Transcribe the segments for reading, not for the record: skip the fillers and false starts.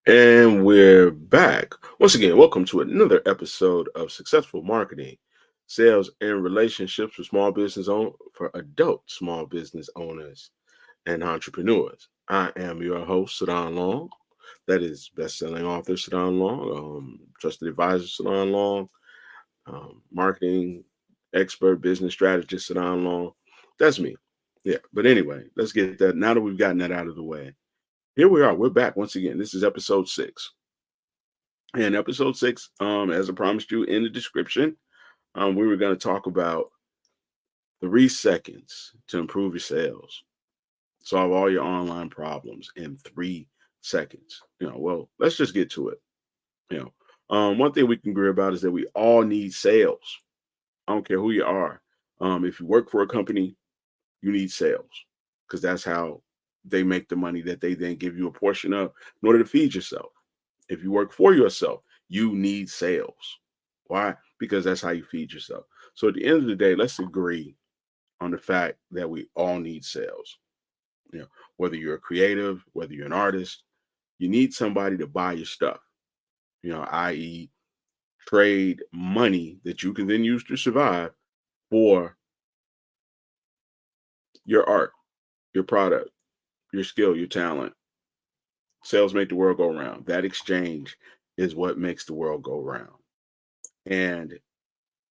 And we're back. Once again, welcome to another episode of Successful Marketing, Sales and Relationships for for adult small business owners and entrepreneurs. I am your host, Sadon Long. That is best-selling author Sadon Long, trusted advisor Sadon Long, marketing expert, business strategist Sadon Long. That's me. Yeah. But anyway, let's get that. Now that we've gotten that out of the way, here we are. We're back once again. This is episode 6. And episode 6, as I promised you in the description, we were going to talk about 3 seconds to improve your sales, solve all your online problems in 3 seconds. Well, let's just get to it. One thing we can agree about is that we all need sales. I don't care who you are. If you work for a company, you need sales because that's how they make the money that they then give you a portion of in order to feed yourself. If you work for yourself, you need sales. Why? Because that's how you feed yourself. So at the end of the day, let's agree on the fact that we all need sales. You know, whether you're a creative, whether you're an artist, you need somebody to buy your stuff. I.e., trade money that you can then use to survive for your art, your product, your skill, your talent. Sales make the world go round. That exchange is what makes the world go round. And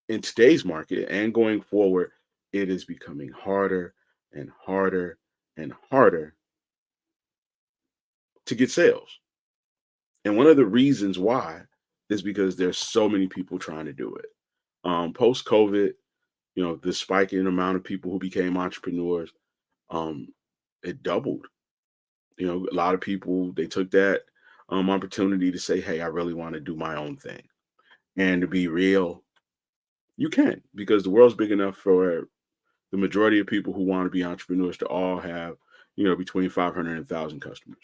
in today's market and going forward, it is becoming harder and harder and harder to get sales. And one of the reasons why is because there's so many people trying to do it. Post COVID, the spike in amount of people who became entrepreneurs, um, it doubled. A lot of people they took that opportunity to say, "Hey, I really want to do my own thing." And to be real, you can because the world's big enough for the majority of people who want to be entrepreneurs to all have, between 500 and 1,000 customers.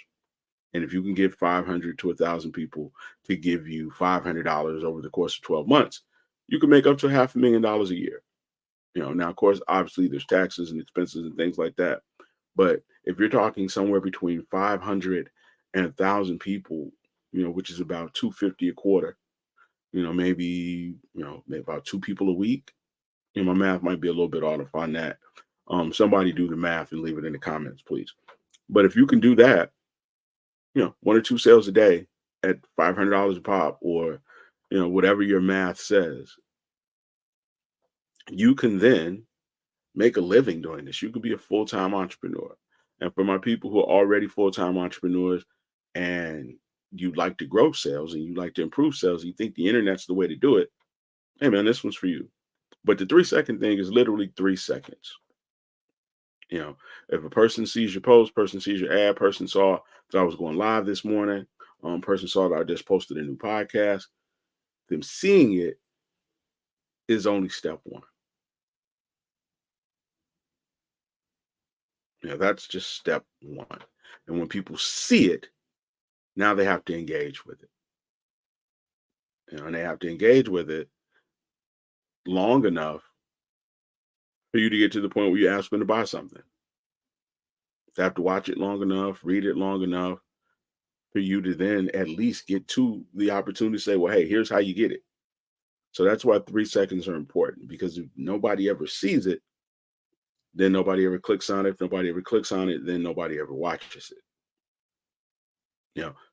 And if you can get 500 to 1,000 people to give you $500 over the course of 12 months, you can make up to $500,000 a year. Now, of course, obviously there's taxes and expenses and things like that. But if you're talking somewhere between 500 and 1,000 people, which is about 250 a quarter, maybe about 2 people a week. My math might be a little bit off on that. Somebody do the math and leave it in the comments, please. But if you can do that, 1 or 2 sales a day at $500 a pop, or whatever your math says, you can then make a living doing this. You can be a full-time entrepreneur. And for my people who are already full-time entrepreneurs and you'd like to grow sales and you like to improve sales, you think the internet's the way to do it, hey man, this one's for you. But the 3 second thing is literally 3 seconds. If a person sees your post, person sees your ad, person saw that I was going live this morning, person saw that I just posted a new podcast, them seeing it is only step one. That's just step one. And when people see it, now they have to engage with it. And they have to engage with it long enough for you to get to the point where you ask them to buy something. They have to watch it long enough, read it long enough for you to then at least get to the opportunity to say, well, hey, here's how you get it. So that's why 3 seconds are important, because if nobody ever sees it, then nobody ever clicks on it. If nobody ever clicks on it, then nobody ever watches it.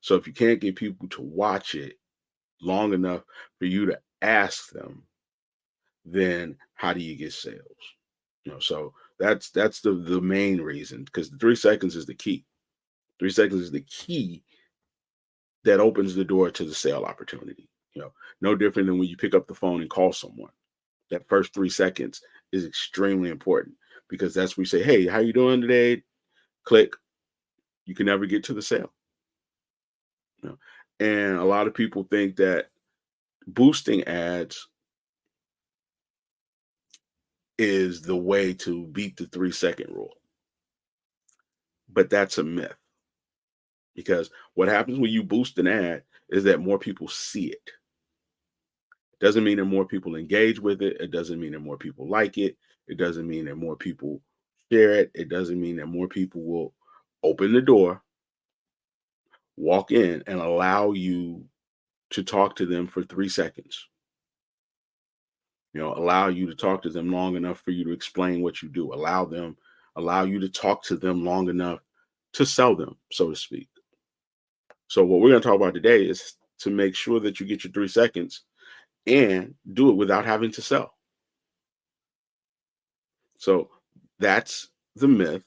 So if you can't get people to watch it long enough for you to ask them, then how do you get sales? So that's the main reason, because the 3 seconds is the key. 3 seconds is the key that opens the door to the sale opportunity. No different than when you pick up the phone and call someone. That first 3 seconds is extremely important, because that's where you say, hey, how you doing today? Click. You can never get to the sale. And a lot of people think that boosting ads is the way to beat the 3 second rule. But that's a myth, because what happens when you boost an ad is that more people see it. It doesn't mean that more people engage with it. It doesn't mean that more people like it. It doesn't mean that more people share it. It doesn't mean that more people will open the door, walk in and allow you to talk to them for 3 seconds. Allow you to talk to them long enough for you to explain what you do. Allow you to talk to them long enough to sell them, so to speak. So what we're going to talk about today is to make sure that you get your 3 seconds and do it without having to sell. So that's the myth.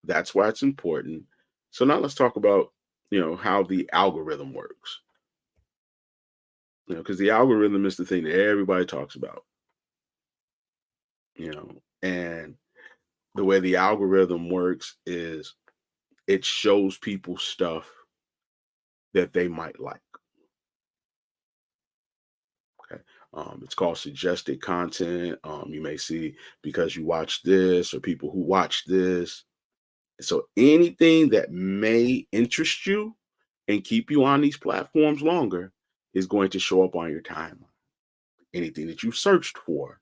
That's why it's important. So now let's talk about, how the algorithm works. Because the algorithm is the thing that everybody talks about. And the way the algorithm works is it shows people stuff that they might like. Okay. It's called suggested content. You may see because you watch this or people who watch this. So anything that may interest you and keep you on these platforms longer is going to show up on your timeline. Anything that you searched for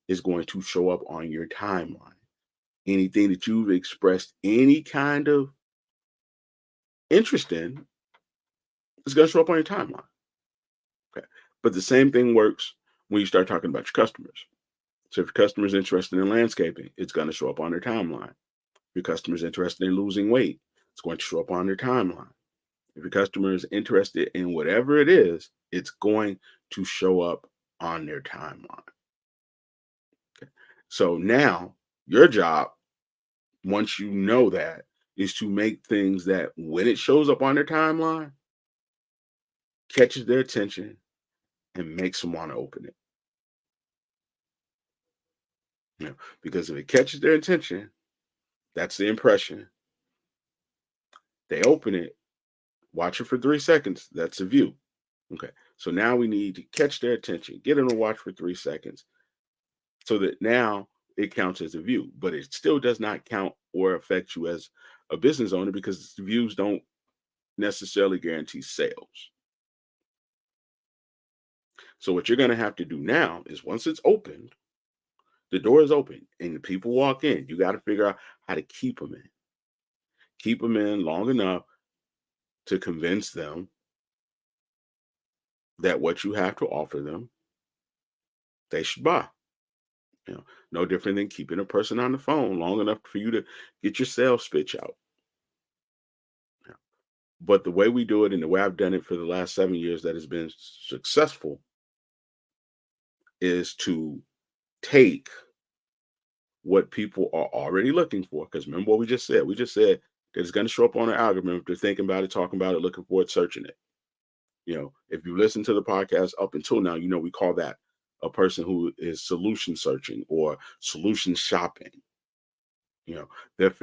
is going to show up on your timeline. Anything that you've expressed any kind of interest in is going to show up on your timeline. Okay. But the same thing works when you start talking about your customers. So if your customer is interested in landscaping, it's going to show up on their timeline. If your customer is interested in losing weight, it's going to show up on their timeline. If your customer is interested in whatever it is, it's going to show up on their timeline. Okay. So now your job, once you know that, is to make things that when it shows up on their timeline, catches their attention and makes them want to open it. Because if it catches their attention, that's the impression. They open it, watch it for 3 seconds. That's a view. Okay. So now we need to catch their attention, get them to watch for 3 seconds so that now it counts as a view, but it still does not count or affect you as a business owner because views don't necessarily guarantee sales. So what you're going to have to do now is once it's opened, the door is open and the people walk in, you got to figure out how to keep them in. Keep them in long enough to convince them that what you have to offer them, they should buy. No different than keeping a person on the phone long enough for you to get your sales pitch out. But the way we do it and the way I've done it for the last 7 years that has been successful is to take what people are already looking for. Because remember what we just said? We just said that it's going to show up on the algorithm if they're thinking about it, talking about it, looking for it, searching it. If you listen to the podcast up until now, we call that a person who is solution searching or solution shopping. They're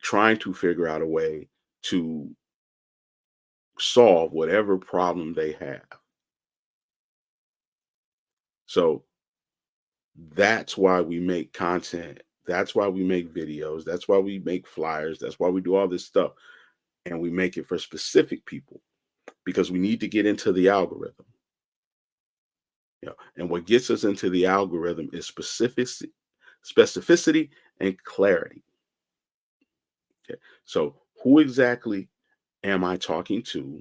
trying to figure out a way to solve whatever problem they have. So that's why we make content. That's why we make videos. That's why we make flyers. That's why we do all this stuff. And we make it for specific people because we need to get into the algorithm. And what gets us into the algorithm is specificity and clarity. Okay. So who exactly am I talking to?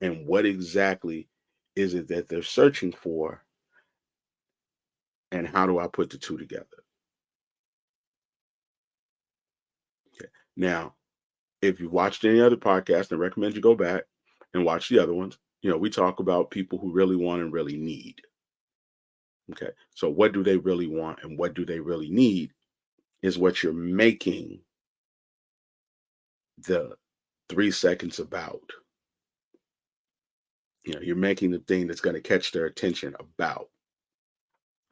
And what exactly is it that they're searching for? And how do I put the two together? Okay. Now, if you watched any other podcast, I recommend you go back and watch the other ones. We talk about people who really want and really need. Okay. So what do they really want and what do they really need is what you're making the 3 seconds about. You're making the thing that's going to catch their attention about.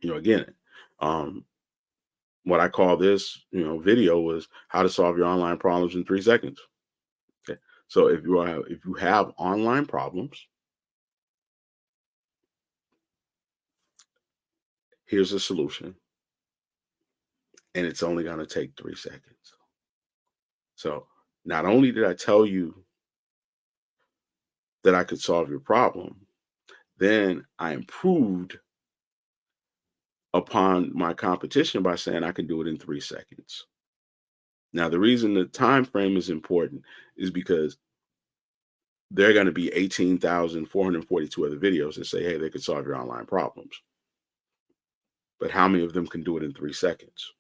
Again, what I call this, video was how to solve your online problems in 3 seconds. Okay. So if you have online problems, here's a solution. And it's only going to take 3 seconds. So not only did I tell you that I could solve your problem, then I improved upon my competition by saying I can do it in 3 seconds. Now, the reason the time frame is important is because there are going to be 18,442 other videos that say, hey, they could solve your online problems. But how many of them can do it in 3 seconds?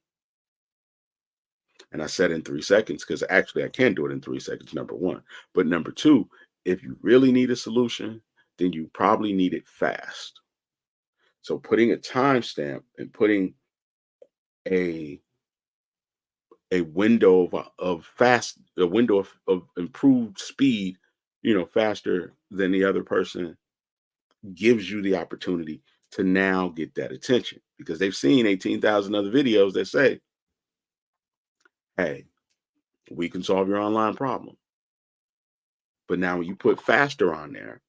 And I said in 3 seconds because actually I can do it in 3 seconds, number one. But number two, if you really need a solution, then you probably need it fast. So putting a timestamp and putting a window of fast a window of improved speed, faster than the other person, gives you the opportunity to now get that attention because they've seen 18,000 other videos that say, hey, we can solve your online problem. But now when you put faster on there,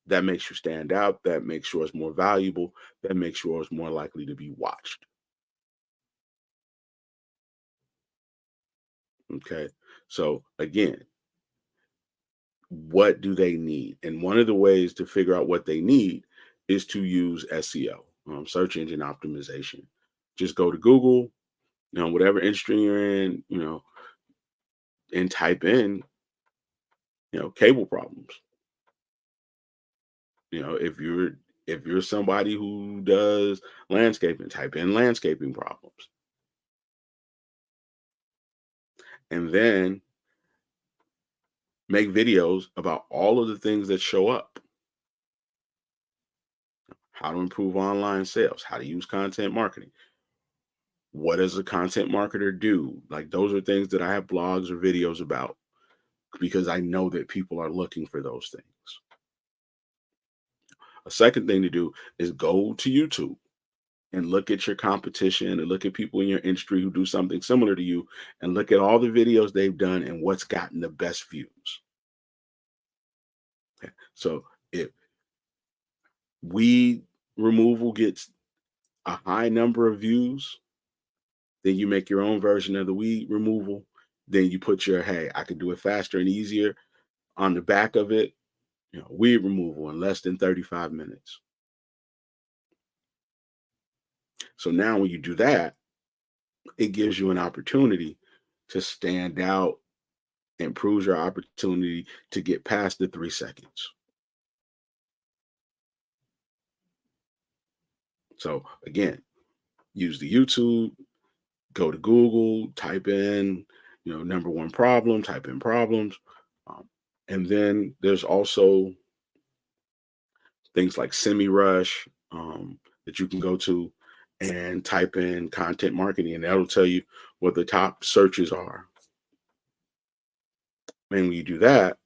that makes you stand out. That makes sure it's more valuable. That makes sure it's more likely to be watched. Okay. So again, what do they need? And one of the ways to figure out what they need is to use SEO, search engine optimization. Just go to Google, whatever industry you're in, and type in, cable problems. If you're somebody who does landscaping, type in landscaping problems. And then make videos about all of the things that show up. How to improve online sales, how to use content marketing. What does a content marketer do? Like those are things that I have blogs or videos about because I know that people are looking for those things. A second thing to do is go to YouTube and look at your competition and look at people in your industry who do something similar to you and look at all the videos they've done and what's gotten the best views. Okay. So if weed removal gets a high number of views, then you make your own version of the weed removal. Then you put your, hey, I can do it faster and easier on the back of it, weed removal in less than 35 minutes. So now when you do that, it gives you an opportunity to stand out, improves your opportunity to get past the 3 seconds. So again, use the YouTube, go to Google, type in, number one problem, type in problems. Um, and then there's also things like SemiRush that you can go to and type in content marketing, and that'll tell you what the top searches are. And when you do that,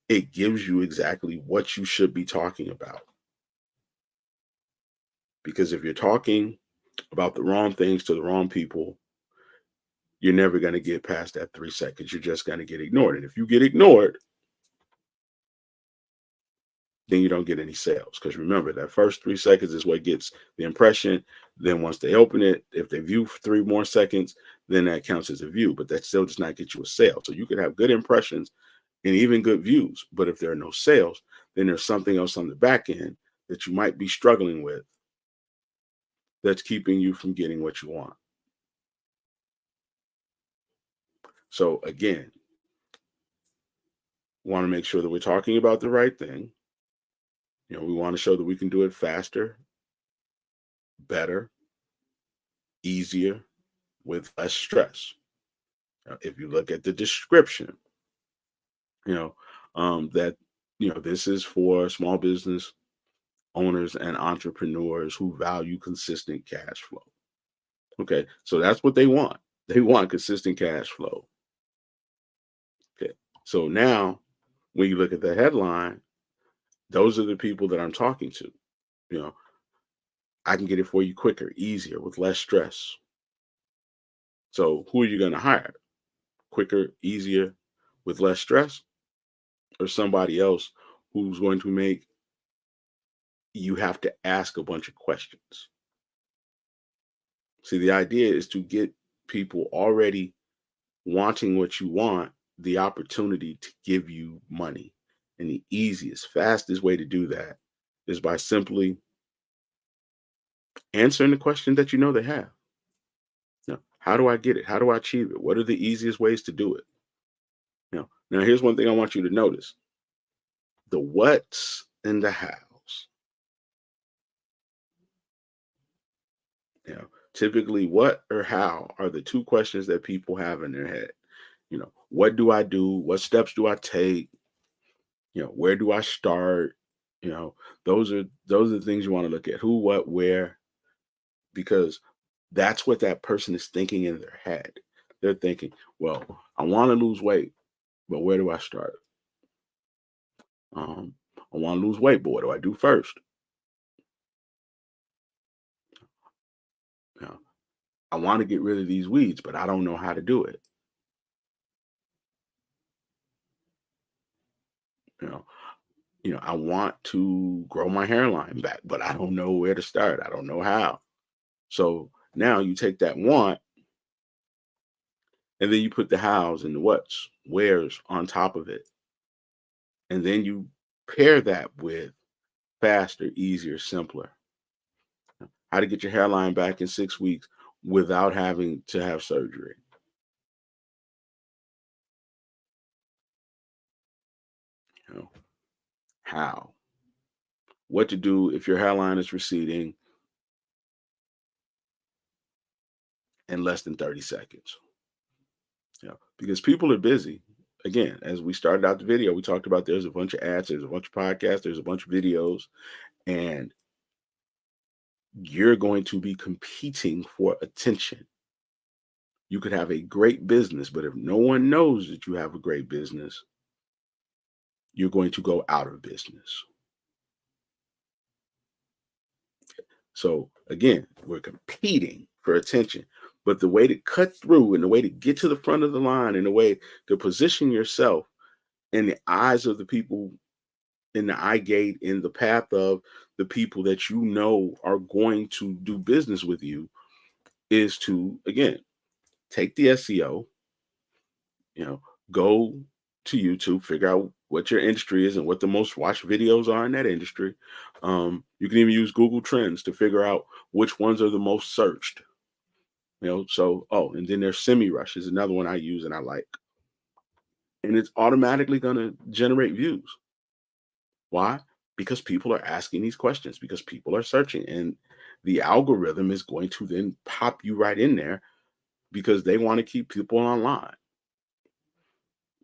it gives you exactly what you should be talking about. Because if you're talking about the wrong things to the wrong people, you're never going to get past that 3 seconds. You're just going to get ignored. And if you get ignored, then you don't get any sales. Because remember, that first 3 seconds is what gets the impression. Then once they open it, if they view for 3 more seconds, then that counts as a view. But that still does not get you a sale. So you could have good impressions and even good views. But if there are no sales, then there's something else on the back end that you might be struggling with that's keeping you from getting what you want. So again, want to make sure that we're talking about the right thing. We want to show that we can do it faster, better, easier, with less stress. If you look at the description, you know, that this is for small business owners and entrepreneurs who value consistent cash flow. Okay, so that's what they want. They want consistent cash flow. Okay, so now when you look at the headline, those are the people that I'm talking to. You know, I can get it for you quicker, easier, with less stress. So who are you going to hire? Quicker, easier, with less stress, or somebody else who's going to make you have to ask a bunch of questions? See, the idea is to get people already wanting what you want the opportunity to give you money. And the easiest, fastest way to do that is by simply answering the question that you know they have. How do I get it? How do I achieve it? What are the easiest ways to do it? Now here's one thing I want you to notice: the what's and the hows. Typically, what or how are the two questions that people have in their head. What do I do? What steps do I take? Where do I start? You know, those are the things you want to look at. Who, what, where, because that's what that person is thinking in their head. They're thinking, well, I want to lose weight, but where do I start? Um, I want to lose weight, but what do I do first? You know, I want to get rid of these weeds, but I don't know how to do it. You know, I want to grow my hairline back, but I don't know where to start. I don't know how. So now you take that want and then you put the hows and the what's, where's on top of it. And then you pair that with faster, easier, simpler. How to get your hairline back in 6 weeks without having to have surgery. You know, how? What to do if your hairline is receding in less than 30 seconds. Because people are busy. Again, as we started out the video, we talked about there's a bunch of ads, there's a bunch of podcasts, there's a bunch of videos, and you're going to be competing for attention. You could have a great business, but if no one knows that you have a great business, you're going to go out of business. So again, we're competing for attention. But the way to cut through and the way to get to the front of the line and the way to position yourself in the eyes of the people, in the eye gate, in the path of the people that you know are going to do business with you, is to, again, take the SEO, you know, go to YouTube, figure out what your industry is and what the most watched videos are in that industry. You can even use Google Trends to figure out which ones are the most searched. So and then there's SEMrush is another one I use and I like, and it's automatically going to generate views. Why? Because people are asking these questions, because people are searching, and the algorithm is going to then pop you right in there because they want to keep people online.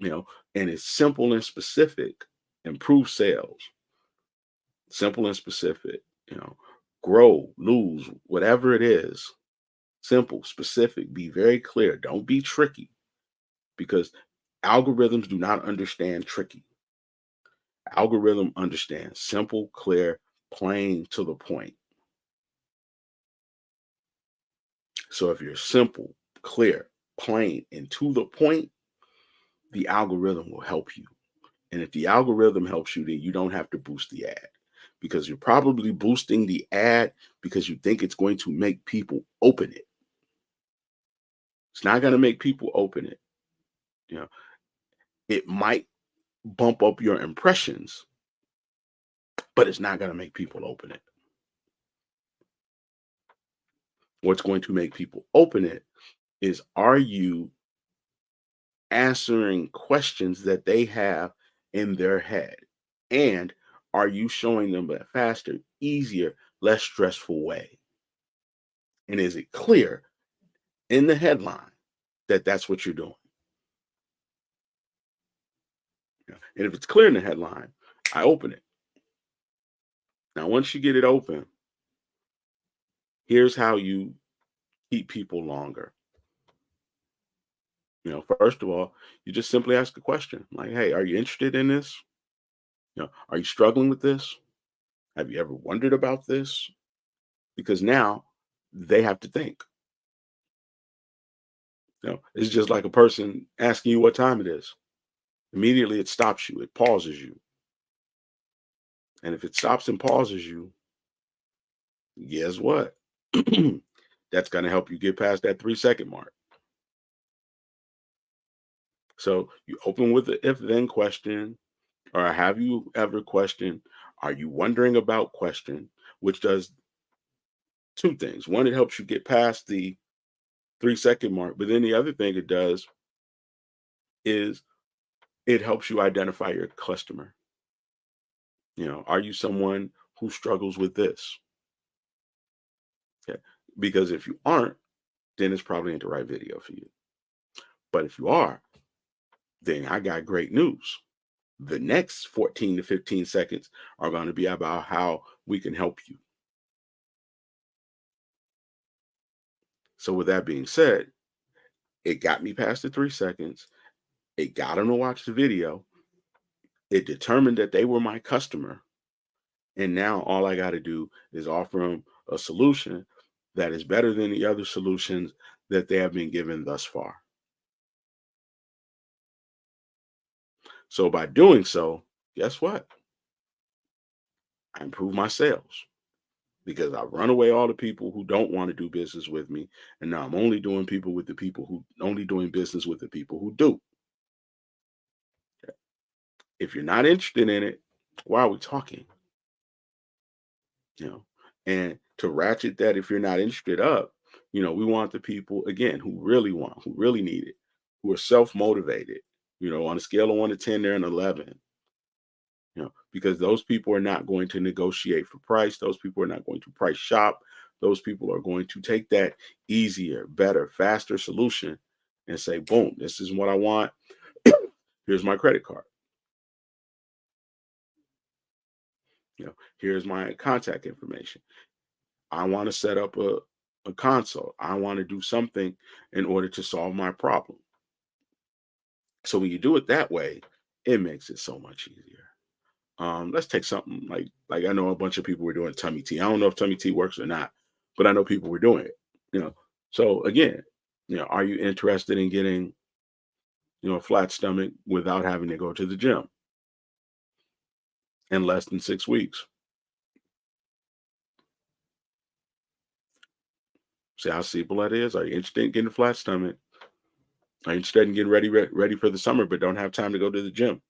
you know, and it's simple and specific. Improve sales, simple and specific, grow, lose, whatever it is, simple, specific, be very clear. Don't be tricky because algorithms do not understand tricky. Algorithm understands simple, clear, plain to the point. So if you're simple, clear, plain, and to the point, the algorithm will help you. And if the algorithm helps you, then you don't have to boost the ad because you're probably boosting the ad because you think it's going to make people open it. It's not going to make people open it. You know, it might bump up your impressions, but it's not going to make people open it. What's going to make people open it is, are you answering questions that they have in their head? And are you showing them a faster, easier, less stressful way? And is it clear in the headline that that's what you're doing? And if it's clear in the headline, I open it. Now, once you get it open, here's how you keep people longer. First of all, you just simply ask a question like, hey, are you interested in this? Are you struggling with this? Have you ever wondered about this? Because now they have to think. It's just like a person asking you what time it is. Immediately it stops you, it pauses you. And if it stops and pauses you, guess what? That's going to help you get past that 3-second mark. So you open with the if then question, or have you ever questioned? Are you wondering about question? Which does two things. One, it helps you get past the 3 second mark. But then the other thing it does is it helps you identify your customer. Are you someone who struggles with this? Okay. Because if you aren't, then it's probably ain't the right video for you. But if you are, then I got great news. The next 14 to 15 seconds are going to be about how we can help you. So, with that being said, it got me past the 3 seconds. It got them to watch the video. It determined that they were my customer. And now all I got to do is offer them a solution that is better than the other solutions that they have been given thus far. So by doing so, guess what? I improve my sales because I run away all the people who don't want to do business with me. And now I'm only doing business with the people who do. If you're not interested in it, why are we talking? you know and to ratchet that, if you're not interested up, we want the people again who really need it, who are self-motivated. On a scale of 1 to 10, they're an 11. Because those people are not going to negotiate for price, those people are not going to price shop, those people are going to take that easier, better, faster solution and say, boom, this is what I want. Here's my credit card. Here's my contact information. I want to set up a console. I want to do something in order to solve my problem. So when you do it that way, it makes it so much easier. Let's take something like I know a bunch of people were doing tummy tea. I don't know if tummy tea works or not, but I know people were doing it. So again, are you interested in getting a flat stomach without having to go to the gym in less than 6 weeks? See how simple that is? Are you interested in getting a flat stomach? Are you interested in getting ready for the summer, but don't have time to go to the gym?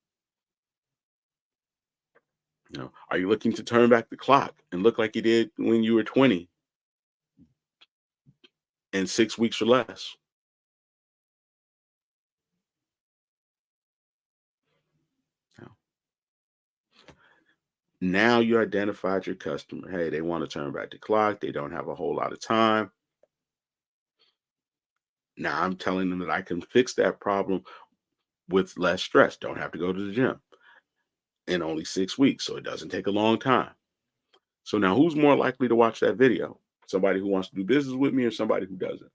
Are you looking to turn back the clock and look like you did when you were 20 in 6 weeks or less? Now now you identified your customer. Hey, they want to turn back the clock. They don't have a whole lot of time. Now I'm telling them that I can fix that problem with less stress. Don't have to go to the gym in only 6 weeks. So it doesn't take a long time. So now who's more likely to watch that video? Somebody who wants to do business with me or somebody who doesn't?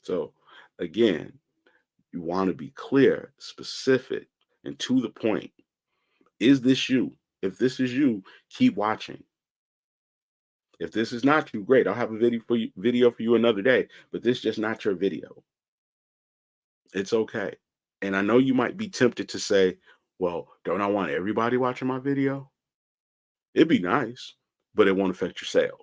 So again, you want to be clear, specific, and to the point. Is this you? If this is you, keep watching. If this is not you, great. I'll have a video for you another day, but this is just not your video. It's okay. And I know you might be tempted to say, well, don't I want everybody watching my video? It'd be nice, but it won't affect your sales.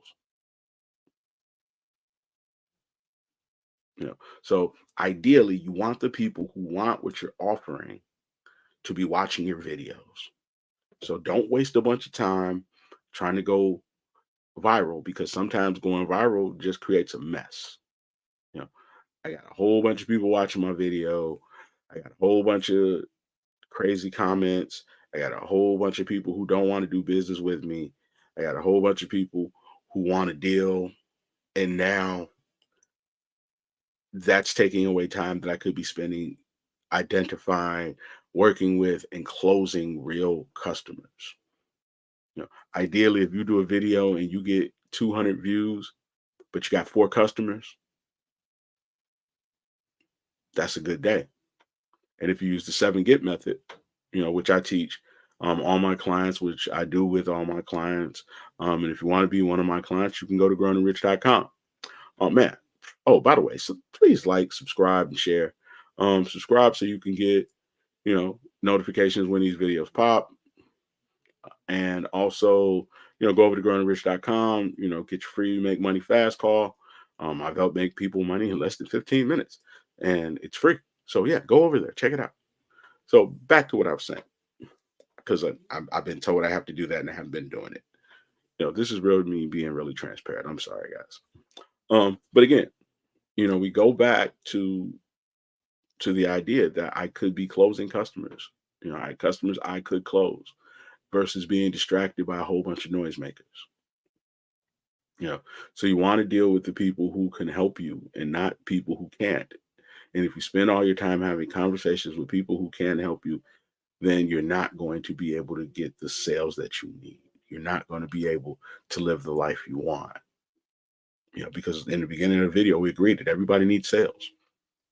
So ideally, you want the people who want what you're offering to be watching your videos. So don't waste a bunch of time trying to go viral, because sometimes going viral just creates a mess. You know, I got a whole bunch of people watching my video. I got a whole bunch of crazy comments. I got a whole bunch of people who don't want to do business with me. I got a whole bunch of people who want a deal. And now that's taking away time that I could be spending identifying, working with, and closing real customers. Ideally, if you do a video and you get 200 views, but you got 4 customers, that's a good day. And if you use the 7 Get method, which I teach all my clients, which I do with all my clients, and if you want to be one of my clients, you can go to growingrich.com. Oh man. Oh, by the way, so please like, subscribe, and share. Subscribe so you can get, notifications when these videos pop. And also, go over to growingrich.com, get your free Make Money Fast call. I've helped make people money in less than 15 minutes, and it's free. So yeah, go over there, check it out. So back to what I was saying, because I've been told I have to do that and I haven't been doing it. This is real me being really transparent. I'm sorry, guys. But again, we go back to the idea that I could be closing customers. I had customers I could close versus being distracted by a whole bunch of noisemakers. You know, so you want to deal with the people who can help you and not people who can't. And if you spend all your time having conversations with people who can help you, then you're not going to be able to get the sales that you need. You're not going to be able to live the life you want. Because in the beginning of the video, we agreed that everybody needs sales.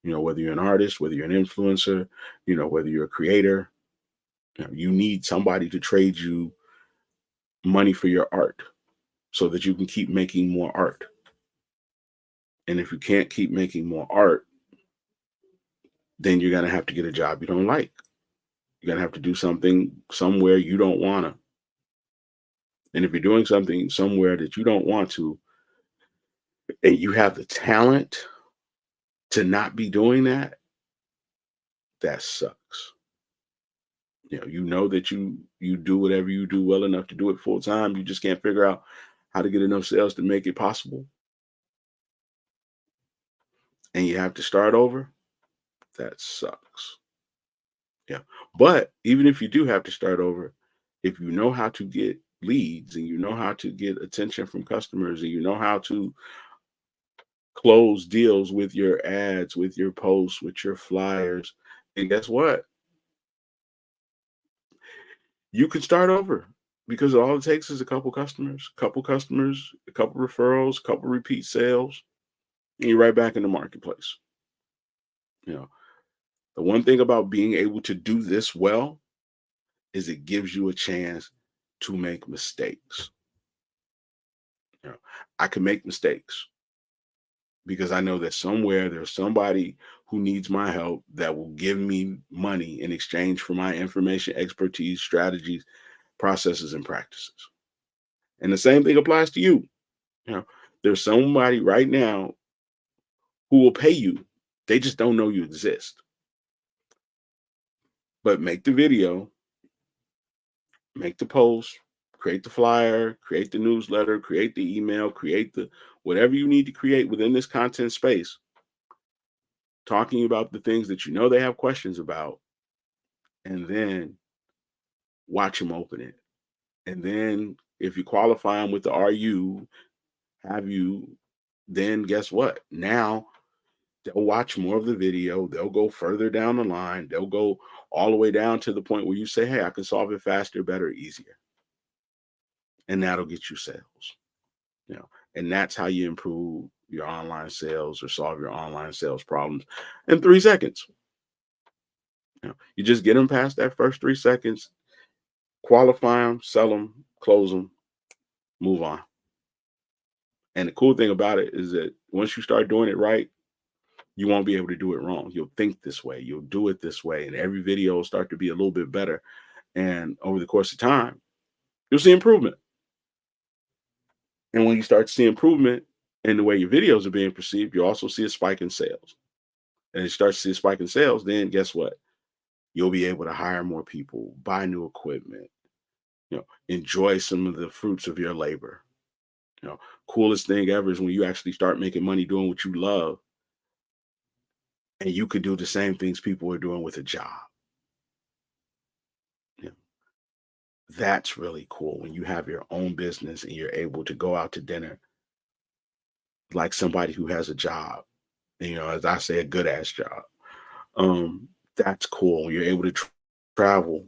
Whether you're an artist, whether you're an influencer, whether you're a creator, you need somebody to trade you money for your art so that you can keep making more art. And if you can't keep making more art, then you're going to have to get a job you don't like. You're going to have to do something somewhere you don't want to. And if you're doing something somewhere that you don't want to, and you have the talent to not be doing that, that sucks. You know that you do whatever you do well enough to do it full time. You just can't figure out how to get enough sales to make it possible. And you have to start over. That sucks. Yeah. But even if you do have to start over, if you know how to get leads and you know how to get attention from customers and you know how to close deals with your ads, with your posts, with your flyers, and guess what? You can start over because all it takes is a couple customers, a couple referrals, a couple repeat sales, and you're right back in the marketplace. The one thing about being able to do this well is it gives you a chance to make mistakes. I can make mistakes because I know that somewhere there's somebody who needs my help that will give me money in exchange for my information, expertise, strategies, processes, and practices. And the same thing applies to you. There's somebody right now who will pay you. They just don't know you exist. But make the video, make the post, create the flyer, create the newsletter, create the email, create the whatever you need to create within this content space, talking about the things that they have questions about, and then watch them open it. And then if you qualify them with the RU, have you, then guess what? Now they'll watch more of the video. They'll go further down the line. They'll go all the way down to the point where you say, hey, I can solve it faster, better, easier. And that'll get you sales. And that's how you improve your online sales or solve your online sales problems in 3 seconds. You just get them past that first 3 seconds, qualify them, sell them, close them, move on. And the cool thing about it is that once you start doing it right, you won't be able to do it wrong. You'll think this way, you'll do it this way, and every video will start to be a little bit better. And over the course of time, you'll see improvement. And when you start to see improvement in the way your videos are being perceived, you also see a spike in sales. And you start to see a spike in sales, then guess what? You'll be able to hire more people, buy new equipment, enjoy some of the fruits of your labor. Coolest thing ever is when you actually start making money doing what you love, and you could do the same things people are doing with a job. That's really cool when you have your own business and you're able to go out to dinner like somebody who has a job, as I say, a good ass job. That's cool when you're able to travel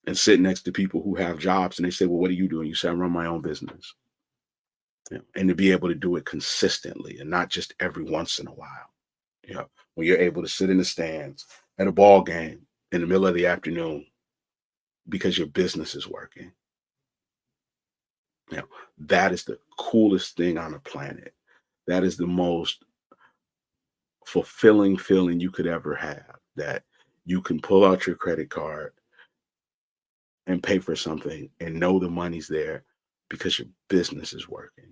and sit next to people who have jobs and they say, well, what are you doing? You say, I run my own business. And to be able to do it consistently and not just every once in a while. When you're able to sit in the stands at a ball game in the middle of the afternoon because your business is working. That is the coolest thing on the planet. That is the most fulfilling feeling you could ever have, that you can pull out your credit card and pay for something and know the money's there because your business is working.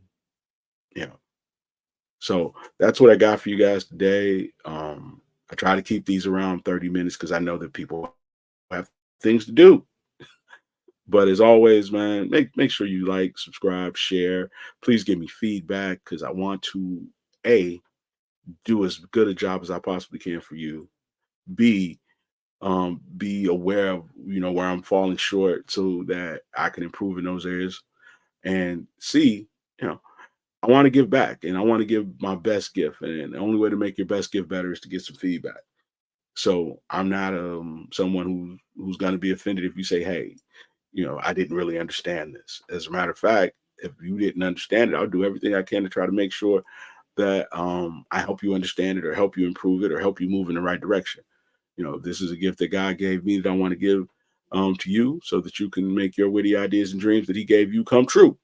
So that's what I got for you guys today. I try to keep these around 30 minutes because I know that people have things to do. But as always, man, make sure you like, subscribe, share. Please give me feedback because I want to A, do as good a job as I possibly can for you. B, be aware of where I'm falling short so that I can improve in those areas. And C, you know, I want to give back and I want to give my best gift. And the only way to make your best gift better is to get some feedback. So I'm not someone who's going to be offended if you say, "Hey, I didn't really understand this." As a matter of fact, if you didn't understand it, I'll do everything I can to try to make sure that I help you understand it or help you improve it or help you move in the right direction. This is a gift that God gave me that I want to give to you so that you can make your witty ideas and dreams that He gave you come true.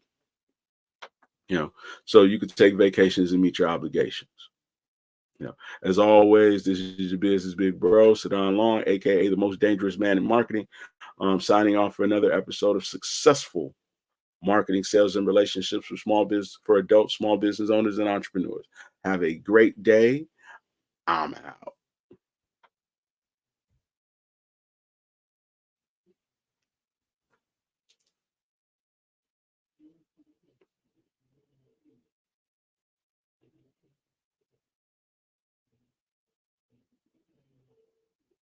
You know, so you can take vacations and meet your obligations. As always, this is your business big bro, Sadon Long, aka the most dangerous man in marketing. Signing off for another episode of Successful Marketing, Sales, and Relationships for adult small business owners and entrepreneurs. Have a great day. I'm out.